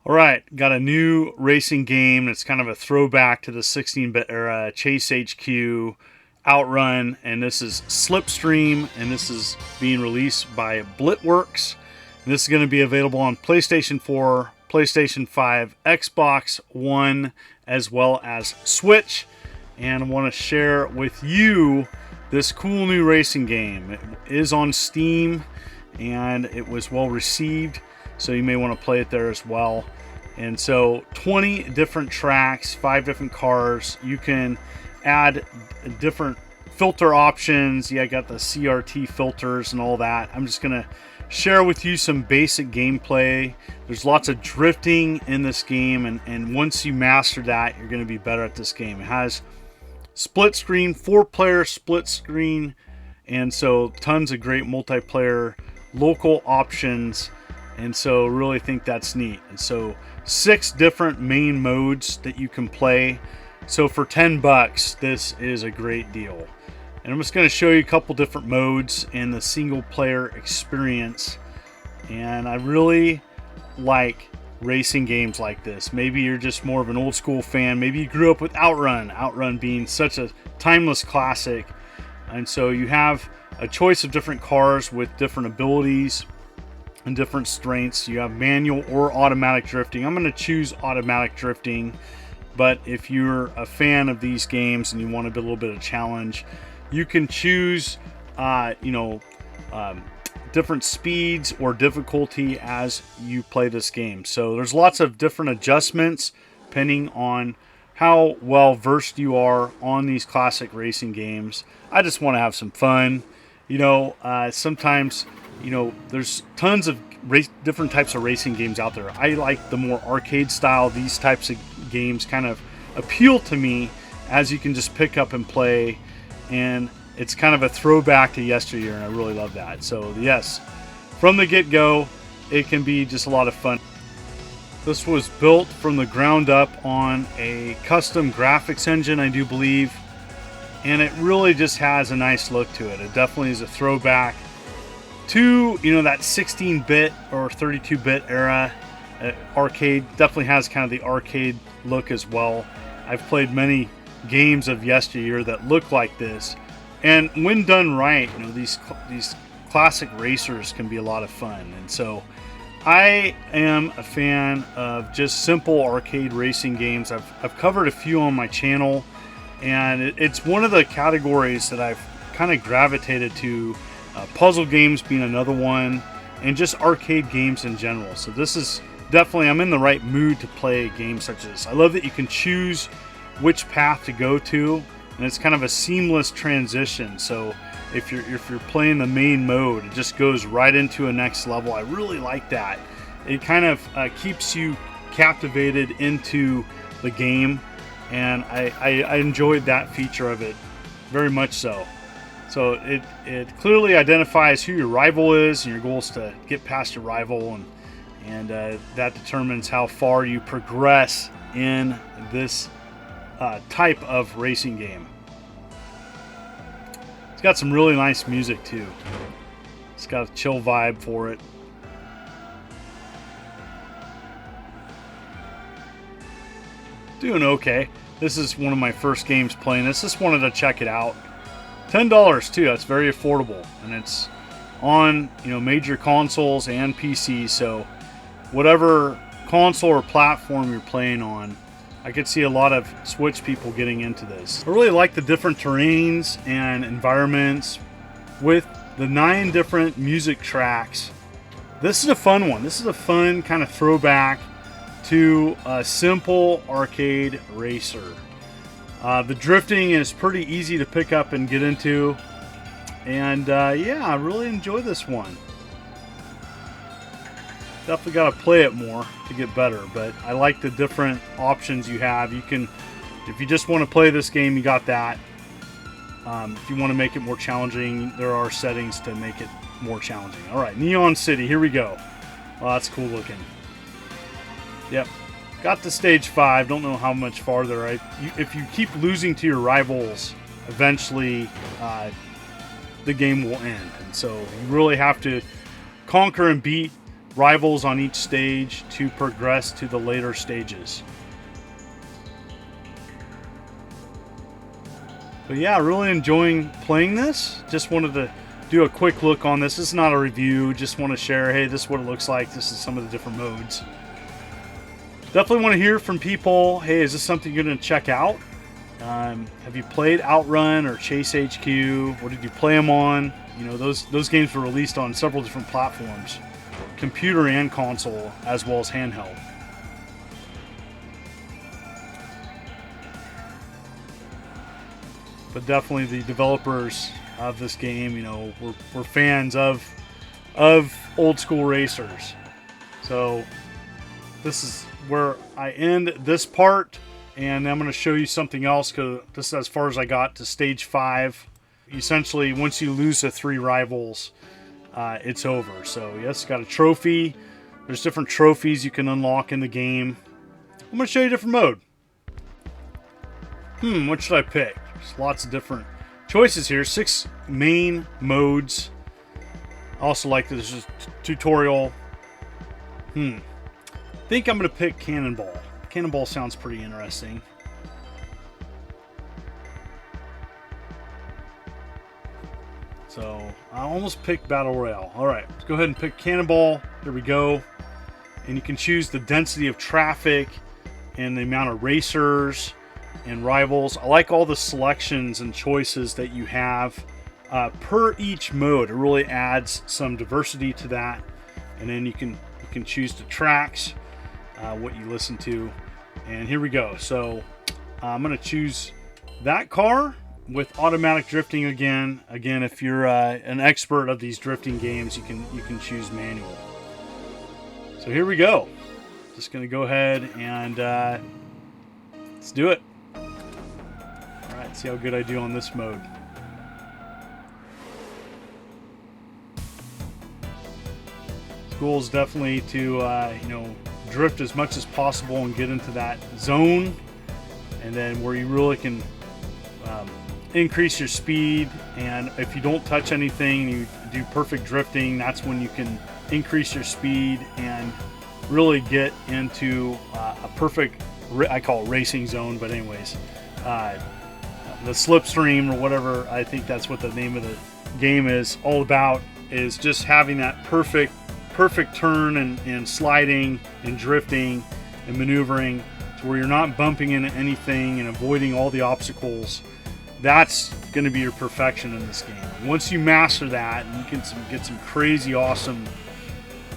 All right, got a new racing game. It's kind of a throwback to the 16-bit era, Chase HQ, Outrun, and this is Slipstream, and this is being released by Blitworks. And this is going to be available on PlayStation 4, PlayStation 5, Xbox One, as well as Switch. And I want to share with you this cool new racing game. It is on Steam, and it was well received, so you may want to play it there as well. And so 20 different tracks, 5 different cars. You can add different filter options. Yeah, I got the CRT filters and all that. I'm just going to share with you some basic gameplay. There's lots of drifting in this game, and once you master that, you're going to be better at this game. It has split screen, 4-player split screen, and so tons of great multiplayer local options. And so really think that's neat. And so 6 different main modes that you can play. So for $10, this is a great deal. And I'm just going to show you a couple different modes and the single player experience. And I really like racing games like this. Maybe you're just more of an old school fan. Maybe you grew up with Outrun being such a timeless classic. And so you have a choice of different cars with different abilities and different strengths. You have manual or automatic drifting. I'm going to choose automatic drifting, but if you're a fan of these games and you want a little bit of challenge, you can choose different speeds or difficulty as you play this game. So there's lots of different adjustments depending on how well versed you are on these classic racing games. I just want to have some fun. Sometimes there's tons of different types of racing games out there. I like the more arcade style. These types of games kind of appeal to me, as you can just pick up and play, and it's kind of a throwback to yesteryear, and I really love that. So yes, from the get-go, it can be just a lot of fun. This was built from the ground up on a custom graphics engine, I do believe, and it really just has a nice look to it. It definitely is a throwback to that 16-bit or 32-bit era. Arcade definitely has kind of the arcade look as well. I've played many games of yesteryear that look like this, and when done right, these classic racers can be a lot of fun. And so I am a fan of just simple arcade racing games. I've covered a few on my channel, and it's one of the categories that I've kind of gravitated to. Puzzle games being another one, and just arcade games in general. So this is definitely, I'm in the right mood to play games such as this. I love that you can choose which path to go to, and it's kind of a seamless transition. So if you're playing the main mode, it just goes right into a next level. I really like that. It kind of keeps you captivated into the game, and I enjoyed that feature of it very much so. So it clearly identifies who your rival is, and your goal is to get past your rival, and that determines how far you progress in this type of racing game. It's got some really nice music too. It's got a chill vibe for it. Doing okay. This is one of my first games playing this. Just wanted to check it out. $10 too. That's very affordable, and it's on major consoles and PCs. So whatever console or platform you're playing on, I could see a lot of Switch people getting into this. I really like the different terrains and environments with the 9 different music tracks. This is a fun one. This is a fun kind of throwback to a simple arcade racer. The drifting is pretty easy to pick up and get into, and yeah, I really enjoy this one. Definitely got to play it more to get better, but I like the different options you have. You can, if you just want to play this game, you got that. If you want to make it more challenging, there are settings to make it more challenging. All right, Neon City, here we go. Oh, that's cool looking. Yep. Got to stage 5. Don't know how much farther. If you keep losing to your rivals, eventually the game will end. And so you really have to conquer and beat rivals on each stage to progress to the later stages. But yeah, really enjoying playing this. Just wanted to do a quick look on this. This is not a review, just want to share, hey, this is what it looks like. This is some of the different modes. Definitely want to hear from people, hey, is this something you're going to check out? Have you played Outrun or Chase HQ? What did you play them on? You know, those games were released on several different platforms, computer and console, as well as handheld. But definitely the developers of this game, you know, we're fans of old school racers. So this is where I end this part, and I'm going to show you something else, because this is as far as I got to stage 5. Essentially, once you lose the 3 rivals, it's over. So yes, got a trophy. There's different trophies you can unlock in the game. I'm going to show you a different mode. What should I pick? There's lots of different choices here. 6 main modes. I also like this is tutorial. I think I'm going to pick Cannonball. Cannonball sounds pretty interesting. So I almost picked Battle Royale. Alright, let's go ahead and pick Cannonball. There we go. And you can choose the density of traffic and the amount of racers and rivals. I like all the selections and choices that you have per each mode. It really adds some diversity to that. And then you can choose the tracks, what you listen to. And here we go. So I'm going to choose that car with automatic drifting again. Again, if you're an expert of these drifting games, you can choose manual. So here we go. Just going to go ahead and let's do it. All right, see how good I do on this mode. Goal is definitely to drift as much as possible and get into that zone, and then where you really can increase your speed. And if you don't touch anything, you do perfect drifting, that's when you can increase your speed and really get into a perfect, I call it racing zone, but anyways, the Slipstream or whatever, I think that's what the name of the game is all about, is just having that perfect turn and sliding and drifting and maneuvering to where you're not bumping into anything and avoiding all the obstacles. That's going to be your perfection in this game. Once you master that, you can get some crazy awesome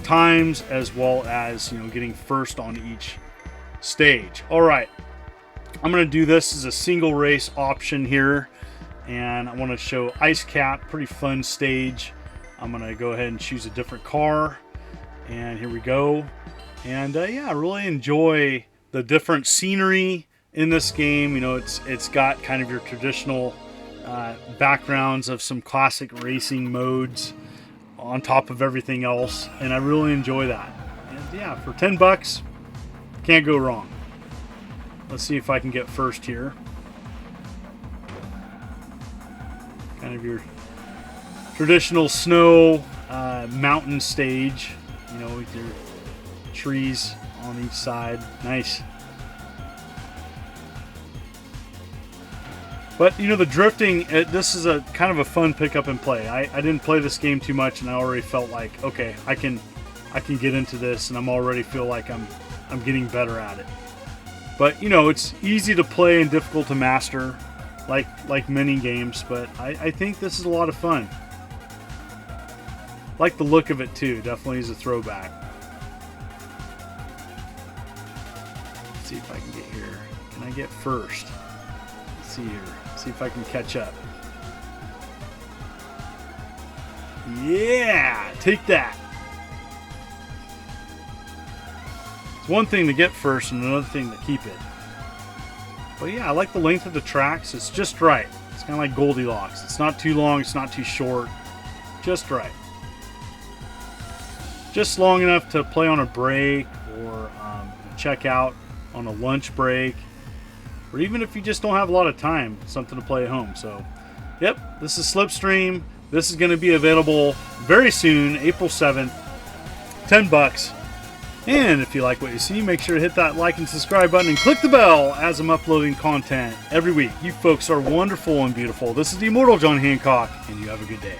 times, as well as getting first on each stage. All right, I'm going to do this as a single race option here, and I want to show Ice Cap. Pretty fun stage. I'm going to go ahead and choose a different car. And here we go. And yeah, I really enjoy the different scenery in this game. It's got kind of your traditional backgrounds of some classic racing modes on top of everything else, and I really enjoy that. And yeah, for 10 bucks, can't go wrong. Let's see if I can get first here. Kind of your traditional snow mountain stage, with your trees on each side. Nice. But the drifting, this is a kind of a fun pick up and play. I didn't play this game too much, and I already felt like, okay, I can get into this, and I'm already feel like I'm getting better at it. But it's easy to play and difficult to master, like many games. But I think this is a lot of fun. Like the look of it too. Definitely is a throwback. Let's see if I can get here. Can I get first? Let's see here. See if I can catch up. Yeah, take that. It's one thing to get first and another thing to keep it. But yeah, I like the length of the tracks. It's just right. It's kind of like Goldilocks. It's not too long. It's not too short. Just right. Just long enough to play on a break, or check out on a lunch break, or even if you just don't have a lot of time, something to play at home. So, yep, this is Slipstream. This is going to be available very soon, April 7th, 10 bucks. And if you like what you see, make sure to hit that like and subscribe button and click the bell as I'm uploading content every week. You folks are wonderful and beautiful. This is the Immortal John Hancock, and you have a good day.